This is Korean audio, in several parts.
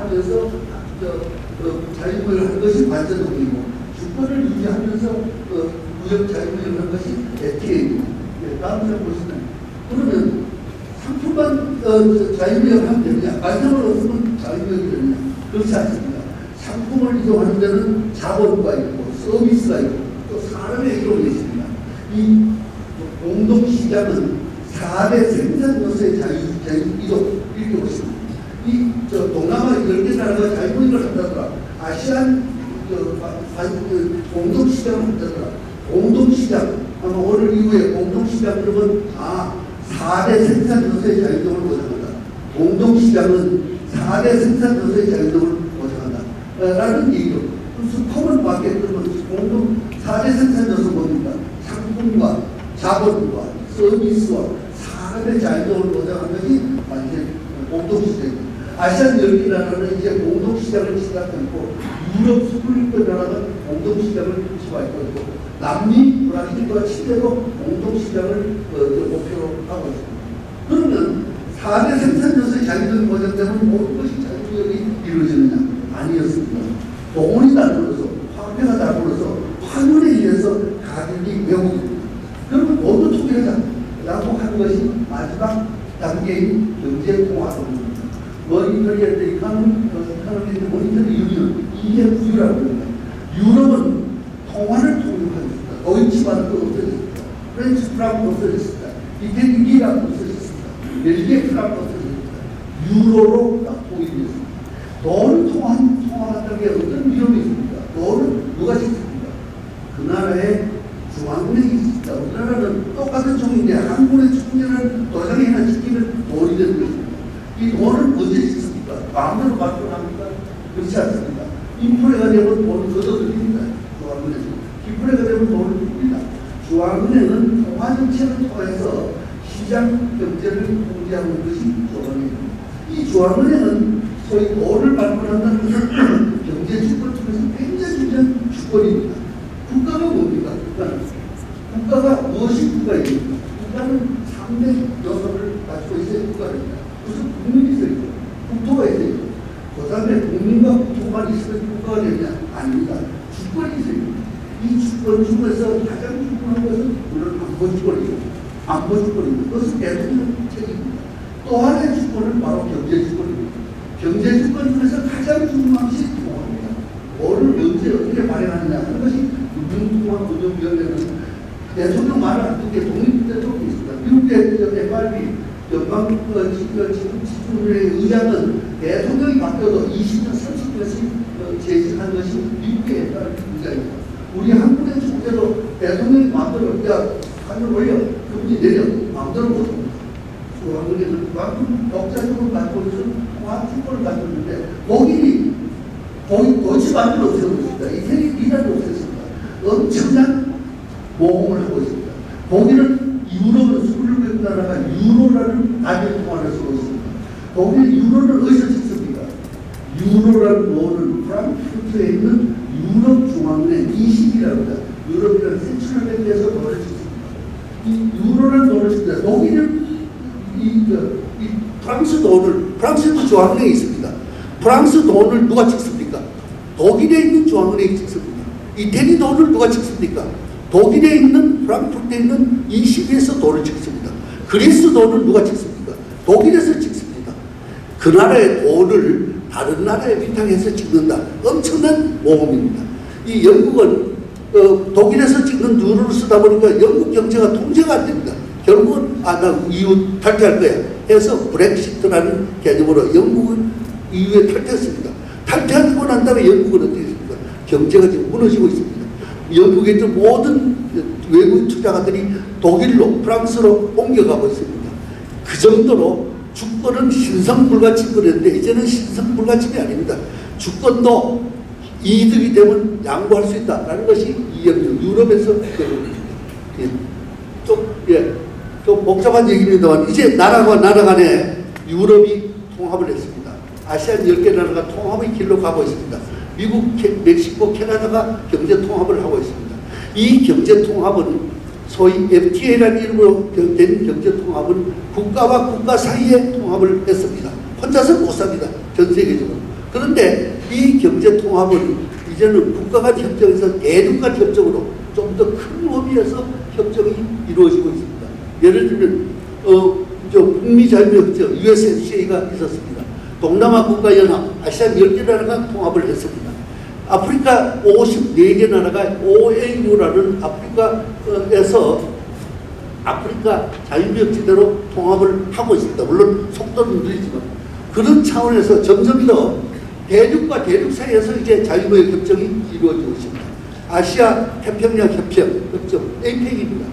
하면서 자유무역을 한 것이 관세동이고 주권을 유지하면서 무역 자유무역을 한 것이 FTA입니다. 다음 장 보시면 그러면 상품만 자유무역을 하면 되느냐? 관세를 없으면 자유무역이 되느냐? 그렇지 않습니다. 상품을 이동하는 데는 자본과 있고 서비스가 있고 또 사람의 이동이 있습니다. 이 공동시장은 4대 생산 요소의 자유이동 이렇게 보십니다. 동남아 10개 나라가 자유무역을 한다더라. 아시안 공동시장을 한다더라. 공동시장 아마 오늘 이후에 공동시장 그러면 4대 생산 요소의 자유이동을 보장한다. 공동시장은 4대 생산 요소의 자유이동을 보장한다. 라는 얘기죠. 수컴은 맞게 그러면 공동 4대 생산 요소 뭡니까? 상품과 자본과 서비스와 사람의 자유이동을 보장하는 것이 완전 공동시장입니다. 아시안 10개 나라는 이제 공동시장을 시작했고 유럽 21개 나라는 공동시장을 시작했고 남미, 브라질과 칠레도 공동시장을 목표로 하고 있습니다. 그러면 4대 생산요소의 자유이동이 보장되면 모든 것이 자유무역이 이루어지느냐? 아니었습니다. 돈이 다르면서 화폐가 다르면서 환율에 의해서 가격이 왜곡됩니다. 그러면 모두 통일하자라고 한 것이 마지막 단계인 경제통화입니다. 머니터리 이코노미 모니터리 유니언 이게 부유라고 합니다. 유럽은 통화를 통일하였습니다. 도이치만도 없어졌습니다. 프렌치 프랑크 없어졌습니다. 이태리 리라도 없어졌습니다. 벨기에 프랑크 없어졌습니다. 유로로 통일되었습니다. 돈을 통화한다는 게 어떤 위험이 있습니까? 돈을 누가 짓습니까? 그 나라에 중앙은행이 있습니다. 우리나라는 똑같은 종인데 한국의 충전을 도장에 하나 짓기는 돈이 되는 것입니다. 이 돈을 언제 짓습니까? 마음대로 발표합니까? 그렇지 않습니다. 인플레가 되면 돈을 걷어들입니다. 중앙은행은. 디플레가 되면 돈을 줍니다. 중앙은행은 통화정책을 통해서 시장 경제를 통제하는 것이 중앙은행입니다. 이 중앙은행은 소위 돈을 발표한다는 것은 경제주권을 통해서 굉장히 중요한 주권입니다. 국가가 뭡니까? 국가가 무엇이 국가입니까? 국가는 3대 요소를 가지고 있어야 국가입니다. 무슨 국민이 있어야 있고, 국토가 있어야 있고, 그 다음에 국민과 국토만 있으면 국가가 되느냐? 아닙니다. 주권이 있어야 됩니다. 이 주권 중에서 가장 중요한 것은 물론 안보주권이죠. 안보주권입니다. 그것은 대통령 책임입니다. 또 하나의 주권은 바로 경제주권입니다. 경제주권 중에서 가장 중요한 것이 통화입니다. 뭐를 언제 어떻게 발행하느냐 하는 것이 유동통화운영위원회는 대통령 말을 안 듣게 독립대통령이 있습니다. 미국 FRB 연방지주의 의장은 대통령이 바뀌어도 20년, 30년씩 재직한 것이 미국의 FRB 의장입니다. 우리 한국의 총재도 대통령이 마음대로 하늘 올려, 금리 내려, 마음대로 못합니다. 중앙은행은 그만큼 독자적으로 갖고 있는 통화주권을 갖고 있는데 독일이 도이치만을 없애버렸습니다. 이태리 리라를 없앴습니다. 엄청난 모험을 하고 있습니다. 독일은 유로를 26개 나라가 유로라는 단일 통화를 쓰고 있습니다. 독일 유로를 어디서 찍습니까? 유로라는 뭐는 프랑크푸르트에 있는 유럽 중앙은행 ECB라고 합니다. 유럽이라는 센트럴뱅크에서 돈을 찍습니다. 이 유로라는 돈을 씁니다. 독일은 프랑스 돈을, 프랑스도 중앙은행이 있습니다. 프랑스 돈을 누가 찍습니까? 독일에 있는 중앙은행이 찍습니다. 이태리 돈을 누가 찍습니까? 독일에 있는, 프랑크푸르트에 있는 ECB에서 돈을 찍습니다. 그리스 돈을 누가 찍습니까? 독일에서 찍습니다. 그 나라의 돈을 다른 나라에 위탁해서 찍는다. 엄청난 모험입니다. 이 영국은 독일에서 찍는 유로를 쓰다 보니까 영국 경제가 통제가 안 됩니다. 결국은 나 EU 탈퇴할 거야 해서 브렉시트라는 개념으로 영국은 EU에 탈퇴했습니다. 탈퇴하고 난 다음에 영국은 어떻게 했습니까? 경제가 지금 무너지고 있습니다. 영국에 있는 모든 외국 투자가들이 독일로, 프랑스로 옮겨가고 있습니다. 그 정도로 주권은 신성불가침 그랬는데 이제는 신성불가침이 아닙니다. 주권도 이득이 되면 양보할 수 있다라는 것이 유럽에서 좀 복잡한 얘기입니다만 이제 나라와 나라 간에 유럽이 통합을 했습니다. 아시안 10개 나라가 통합의 길로 가고 있습니다. 미국, 멕시코, 캐나다가 경제 통합을 하고 있습니다. 이 경제 통합은 소위 FTA라는 이름으로 된 경제 통합은 국가와 국가 사이에 통합을 했습니다. 혼자서 못 삽니다. 전 세계적으로. 그런데 이 경제 통합은 이제는 국가 간 협정에서 대륙 간 협정으로 좀 더 큰 범위에서 협정이 이루어지고 있습니다. 예를 들면 북미 자유협정 USMCA가 있었습니다. 동남아 국가연합 아시안 10개 나라가 통합을 했습니다. 아프리카 54개 나라가 OAU라는 아프리카에서 아프리카 자유무역지대로 통합을 하고 있습니다. 물론 속도는 느리지만 그런 차원에서 점점 더 대륙과 대륙 사이에서 이제 자유무역 협정이 이루어지고 있습니다. 아시아 태평양 협정 APEC입니다.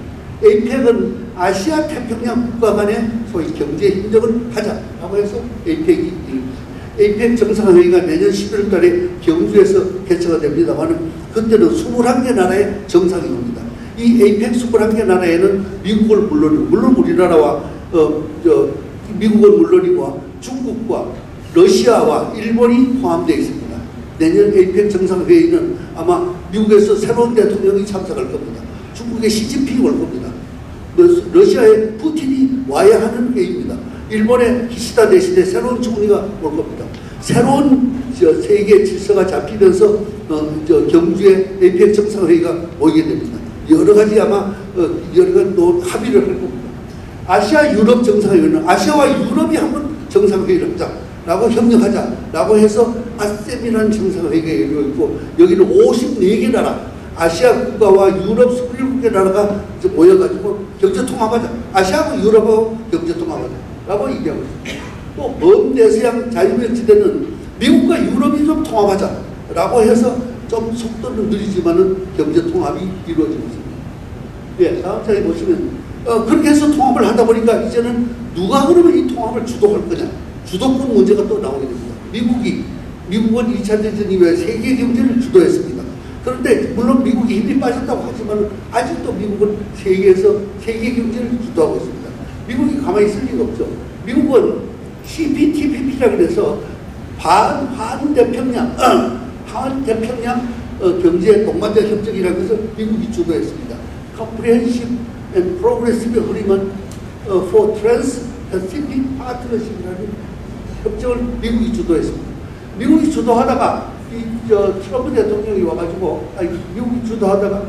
APEC은 아시아 태평양 국가 간의 소위 경제 협력을 하자라고 해서 APEC이 APEC 정상회의가 내년 11월 달에 경주에서 개최가 됩니다만 그때는 21개 나라의 정상이 옵니다. 이 APEC 21개 나라에는 미국을 물론 우리나라와 미국은 물론이고 중국과 러시아와 일본이 포함되어 있습니다. 내년 APEC 정상회의는 아마 미국에서 새로운 대통령이 참석할 겁니다. 중국의 시진핑이 올 겁니다. 러시아의 푸틴이 와야 하는 회의입니다. 일본의 기시다 대신에 새로운 총리가 올 겁니다. 새로운 세계 질서가 잡히면서 경주에 APEC 정상회의가 모이게 됩니다. 여러 가지 아마 여러 가지 또 합의를 할 겁니다. 아시아 유럽 정상회의는 아시아와 유럽이 한번 정상회의를 하자라고 협력하자라고 해서 아셈이라는 정상회의가 이루어지고 여기는 54개 나라 아시아 국가와 유럽 27개 나라가 모여가지고 경제 통합하자. 아시아하고 유럽하고 경제 통합하자라고 얘기하고 있습니다. 또 먼 대서양 자유무역지대는 미국과 유럽이 좀 통합하자라고 해서 좀 속도는 느리지만은 경제 통합이 이루어지고 있습니다. 예, 다음 장에 보시면 그렇게 해서 통합을 하다 보니까 이제는 누가 그러면 이 통합을 주도할 거냐? 주도권 문제가 또 나오게 됩니다. 미국은 2차 대전 이후에 세계 경제를 주도했습니다. 그런데 물론 미국이 힘이 빠졌다고 하지만 아직도 미국은 세계에서 세계 경제를 주도하고 있습니다. 미국이 가만히 있을 리가 없죠. 미국은 CPTPP라고 해서 반대평양 경제 동반자 협정이라고 해서 미국이 주도했습니다. Comprehensive and Progressive Agreement for Trans-Pacific Partnership이라는 협정을 미국이 주도했습니다. 미국이 주도하다가 트럼프 대통령이 와가지고 미국이 주도하다가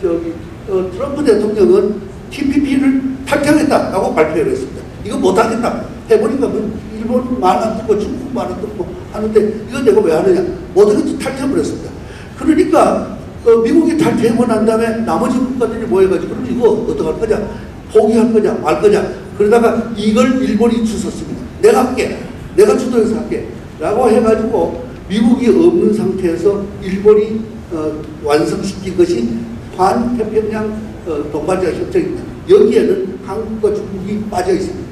트럼프 대통령은 TPP를 탈퇴하겠다라고 발표를 했습니다. 이거 못하겠다. 해보니까 일본 말 안 듣고 중국 말 안 듣고 하는데 이거 내가 왜 하느냐. 못하겠다 탈퇴해버렸습니다. 그러니까 미국이 탈퇴하고 난 다음에 나머지 국가들이 모여가지고 그럼 이거 어떡할 거냐. 포기할 거냐 말 거냐. 그러다가 이걸 일본이 주웠습니다. 내가 할게. 내가 주도해서 할게. 라고 해가지고 미국이 없는 상태에서 일본이 완성시킨 것이 반태평양 동반자 협정입니다. 여기에는 한국과 중국이 빠져 있습니다.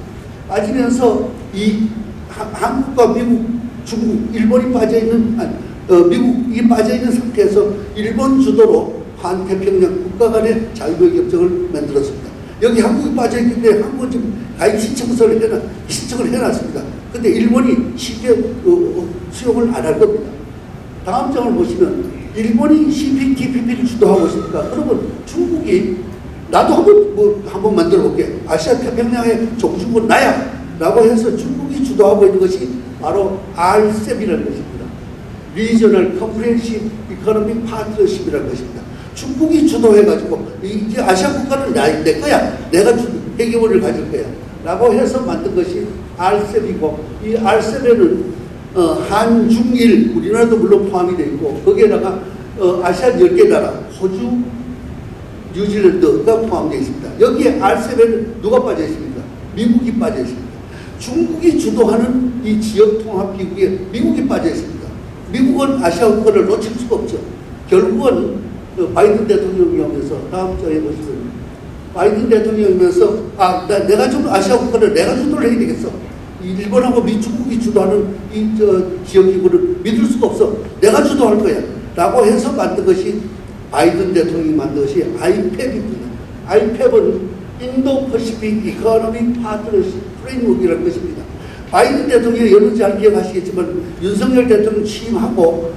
빠지면서 이 한국과 미국, 중국, 일본이 빠져 있는 미국이 빠져 있는 상태에서 일본 주도로 반태평양 국가 간의 자유무역 협정을 만들었습니다. 여기 한국이 빠져 있기 때문에 한국은 지금 가입 신청을 해놨습니다. 근데 일본이 쉽게 수용을 안 할 겁니다. 다음 장을 보시면 일본이 CPTPP를 주도하고 있으니까 그러면 중국이 나도 한번 만들어 볼게. 아시아 태평양의 종주국은 나야! 라고 해서 중국이 주도하고 있는 것이 바로 RCEP이라는 것입니다. Regional Comprehensive Economic Partnership이라는 것입니다. 중국이 주도해가지고 이제 아시아 국가는 내 거야. 내가 해결을 가질 거야. 라고 해서 만든 것이 RCEP이고 이 RCEP에는 한중일 우리나라도 물론 포함이 되어 있고 거기에다가 아시안 10개 나라 호주, 뉴질랜드가 포함되어 있습니다. 여기에 RCEP에는 누가 빠져 있습니까? 미국이 빠져 있습니다. 중국이 주도하는 이 지역 통합 기구에 미국이 빠져 있습니다. 미국은 아시아 국가를 놓칠 수가 없죠. 결국은 바이든 대통령이 오면서 다음 장에 보시면 바이든 대통령이 오면서 내가 좀 아시아 국가를 내가 주도를 해야 되겠어. 일본하고 중국이 주도하는 이 지역 기구를 믿을 수가 없어. 내가 주도할 거야. 라고 해서 만든 것이 바이든 대통령이 만든 것이 IPEP입니다. IPEP은 인도-퍼시픽 이코노믹 파트너십 프레임워크라는 것입니다. 바이든 대통령이 여러분 잘 기억하시겠지만 윤석열 대통령 취임하고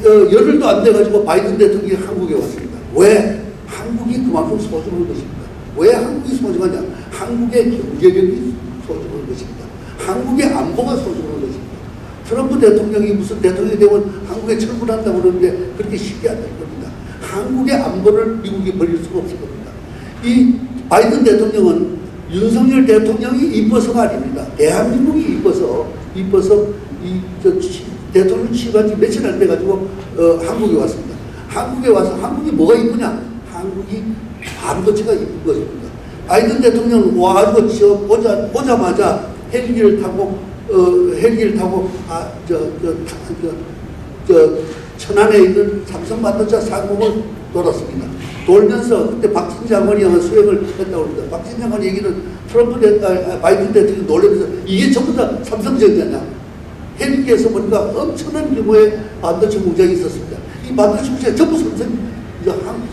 열흘도 안 돼가지고 바이든 대통령이 한국에 왔습니다. 왜? 한국이 그만큼 소중한 것입니다. 왜 한국이 소중하냐? 한국의 경제력이 소중한 것입니다. 한국의 안보가 소중한 것입니다. 트럼프 대통령이 무슨 대통령이 되면 한국에 철군한다고 그러는데 그렇게 쉽게 안 될 겁니다. 한국의 안보를 미국이 벌릴 수가 없을 겁니다. 이 바이든 대통령은 윤석열 대통령이 이뻐서가 아닙니다. 대한민국이 이뻐서 대통령 취임한 지 며칠 안 돼가지고 한국에 왔습니다. 한국에 와서 한국이 뭐가 이쁘냐? 한국이 반도체가 이쁜 것입니다. 바이든 대통령 와가지고 오자마자 헬기를 타고 천안에 있는 삼성 반도체 상공을 돌았습니다. 돌면서 그때 박진 장관이 아마 수행을 했다고 합니다. 박진 장관 얘기는 바이든 대통령이 놀라면서 이게 전부 다 삼성전자냐? 헬기에서 보니까 엄청난 규모의 반도체 공장이 있었습니다. 이 반도체 공장이 전부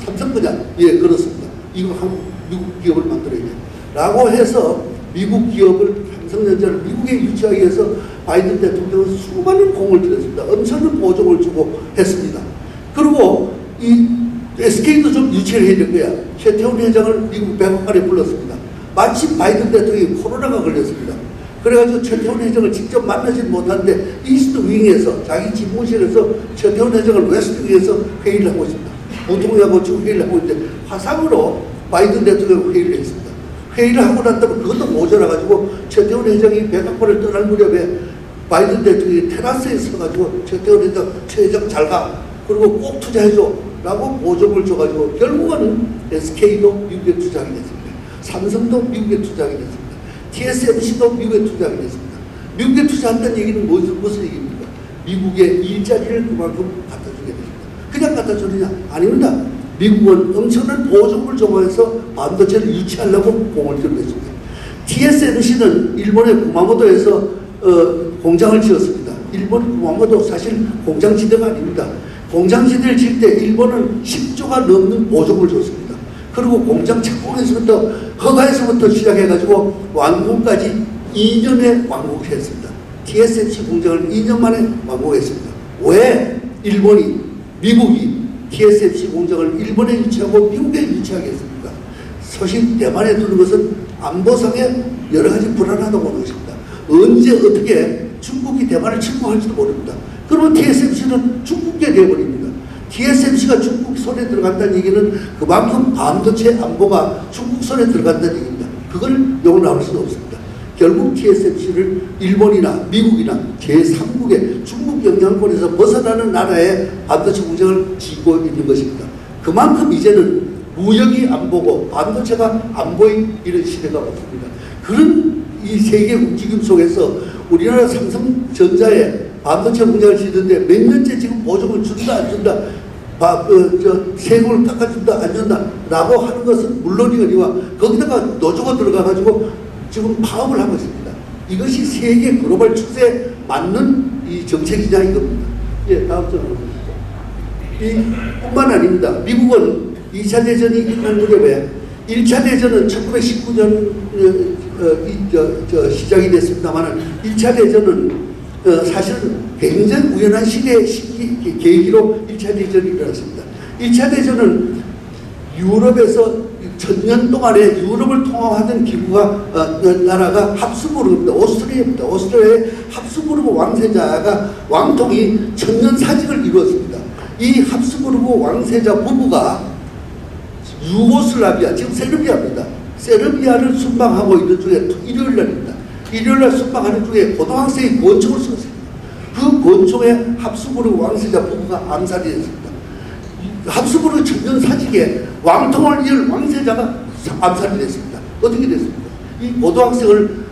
삼성 거냐? 예, 그렇습니다. 이거 미국 기업을 만들어야 돼. 라고 해서 미국 기업을 삼성전자를 미국에 유치하기 위해서 바이든 대통령은 수많은 공을 들였습니다. 엄청난 보조를 주고 했습니다. 그리고 이 SK도 좀 유치를 해야 될 거야. 최태원 회장을 미국 백악관에 불렀습니다. 마침 바이든 대통령이 코로나가 걸렸습니다. 그래가지고 최태원 회장을 직접 만나지 못하는데 이스트 윙에서 자기 집무실에서 최태원 회장을 웨스트 윙에서 회의를 하고 있습니다. 보통하고 지금 회의를 하고 있는데 화상으로 바이든 대통령 회의를 했습니다. 회의를 하고 난 다음에 그것도 모자라가지고 최태원 회장이 백악관을 떠날 무렵에 바이든 대통령이 테라스에 있어가지고 최태원 회장, 최 회장 잘 가. 그리고 꼭 투자해줘. 라고 보조를 줘가지고 결국은 SK도 미국에 투자하게 됐습니다. 삼성도 미국에 투자하게 됐습니다. TSMC도 미국에 투자하게 됐습니다. 미국에 투자한다는 얘기는 무슨 얘기입니까? 미국의 일자리를 그만큼 갖다 주게 됩니다. 그냥 갖다 주느냐? 아닙니다. 미국은 엄청난 보조금을 조성해서 반도체를 유치하려고 공을 들고 있습니다. TSMC는 일본의 구마모토에서 공장을 지었습니다. 일본 구마모토 사실 공장지대가 아닙니다. 공장지대를 지을 때 일본은 10조가 넘는 보조금을 줬습니다. 그리고 공장 착공에서부터 허가에서부터 시작해가지고 완공까지 2년에 완공했습니다. TSMC 공장을 2년 만에 완공했습니다. 왜 미국이 TSMC 공장을 일본에 유치하고 미국에 유치하게 했습니까? 서신 대만에 두는 것은 안보상의 여러 가지 불안하다고 하는 것입니다. 언제 어떻게 중국이 대만을 침공할지도 모릅니다. 그러면 TSMC는 중국계 되어버립니다. TSMC가 중국 손에 들어간다는 얘기는 그만큼 반도체 안보가 중국 손에 들어간다는 얘기입니다. 그걸 용납할 수는 없습니다. 결국 TSMC를 일본이나 미국이나 제3국의 중국 영향권에서 벗어나는 나라의 반도체 공장을 지고 있는 것입니다. 그만큼 이제는 무역이 안 보고 반도체가 안 보인 이런 시대가 왔습니다. 그런 이 세계 움직임 속에서 우리나라 삼성전자에 반도체 공장을 짓는데 몇 년째 지금 보조금을 준다 안 준다, 세금을 깎아준다 안 준다 라고 하는 것은 물론이거니와 거기다가 노조가 들어가가지고 지금 파업을 하고 있습니다. 이것이 세계 글로벌 추세에 맞는 이 정책이냐 이겁니다. 예, 다음 장으로 보시죠. 뿐만 아닙니다. 미국은 2차 대전이 끝난 무렵에 1차 대전은 1919년 시작이 됐습니다만 1차 대전은 사실은 굉장히 우연한 계기로 1차 대전이 일어났습니다. 1차 대전은 유럽에서 천년 동안에 유럽을 통합하던 기구가 나라가 합스부르크입니다. 오스트리아입니다. 오스트리아의 합스부르크 왕세자가 왕통이 천년 사직을 이루었습니다. 이 합스부르크 왕세자 부부가 유고슬라비아, 지금 세르비아입니다. 세르비아를 순방하고 있는 중에 일요일 날입니다. 일요일 날 순방하는 중에 고등학생이 권총을 쏘습니다. 그 권총에 합스부르크 왕세자 부부가 암살이 됐습니다. 합스부르크 천년 사직에 왕통을 이을 왕세자가 암살이 됐습니다. 어떻게 됐습니까? 이 고등학생을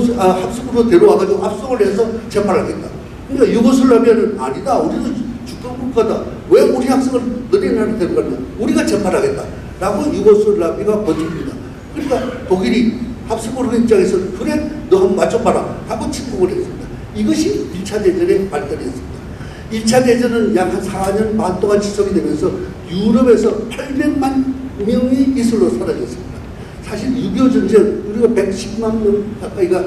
합스부르크로 데려와가지고 압송을 해서 재판하겠다. 그러니까 유고슬라비아는 아니다. 우리는 주권국가다. 왜 우리 학생을 너네 나라로 데려가냐? 우리가 재판하겠다. 라고 유고슬라비아가 버팁니다. 그러니까 독일이 합스부르크 입장에서는 그래 너 한번 맞춰봐라 하고 침공을 했습니다. 이것이 1차 대전의 발달이었습니다. 1차 대전은 약 한 4년 반 동안 지속이 되면서 유럽에서 800만 명이 이슬로 사라졌습니다. 사실 6.25 전쟁 우리가 110만 명 가까이가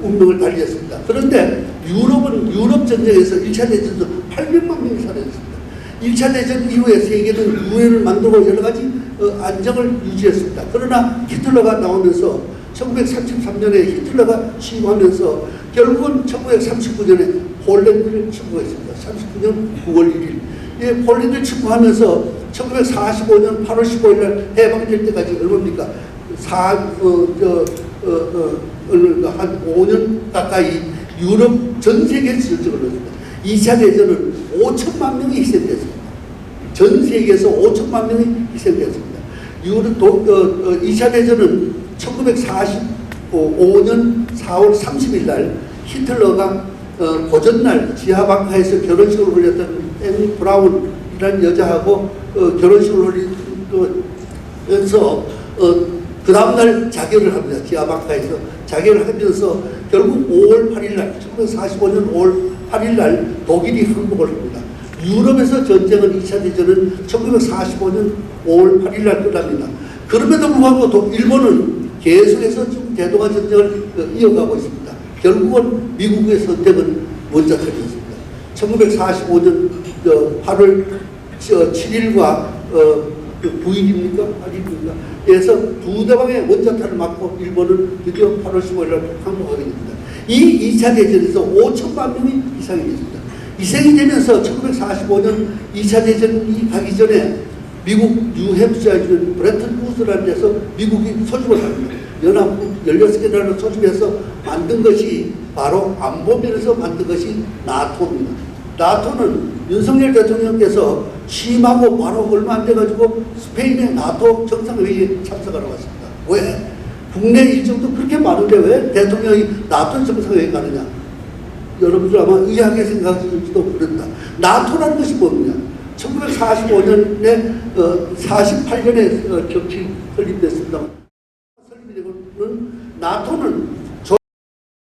운명을 달렸습니다. 그런데 유럽 전쟁에서 1차 대전도 800만 명이 사라졌습니다. 1차 대전 이후에 세계는 유엔을 만들고 여러 가지 안정을 유지했습니다. 그러나 히틀러가 나오면서 1933년에 히틀러가 취임하면서 결국은 1939년에 폴란드를 침공했습니다. 39년 9월 1일. 이 폴란드를 침공하면서 1945년 8월 15일 날 해방될 때까지 얼마입니까? 한 5년 가까이 유럽 전 세계에서 전쟁을 벌였습니다. 2차 대전은 5천만 명이 희생됐습니다. 전 세계에서 5천만 명이 희생됐습니다. 2차 대전은 1945년 4월 30일 날 히틀러가 고전날 지하방파에서 결혼식을 올렸던 애니 브라운이라는 여자하고 결혼식을 올리면서 그 다음날 자결을 합니다. 지하방파에서 자결을 하면서 결국 5월 8일 날 1945년 5월 8일 날 독일이 항복을 합니다. 유럽에서 전쟁은 2차 대전은 1945년 5월 8일 날 끝납니다. 그럼에도 불구하고 일본은 계속해서 지금 대동아 전쟁을 이어가고 있습니다. 결국은 미국의 선택은 원자탄이었습니다. 1945년 8월 7일과 9일입니까? 8일입니까? 에서 두 대방의 원자탄을 맞고 일본은 드디어 8월 15일 날 항복하게 됩니다. 이 2차 대전에서 5천만 명이 희생이 됐습니다. 희생이 되면서 1945년 2차 대전이 가기 전에 미국 뉴햄프셔에 있는 브레튼 우드라는 데서 미국이 소집을 합니다. 연합국 16개 나라를 소집해서 만든 것이 바로 안보면에서 만든 것이 나토입니다. 나토는 윤석열 대통령께서 취임하고 바로 얼마 안 돼가지고 스페인의 나토 정상회의에 참석하러 갔습니다. 왜? 국내 일정도 그렇게 많은데 왜 대통령이 나토 정상회의에 가느냐? 여러분들 아마 의아하게 생각할지도 모른다. 나토라는 것이 뭡니까? 1945년에 48년에 정치 설립됐습니다. 설립이 되고는 나토는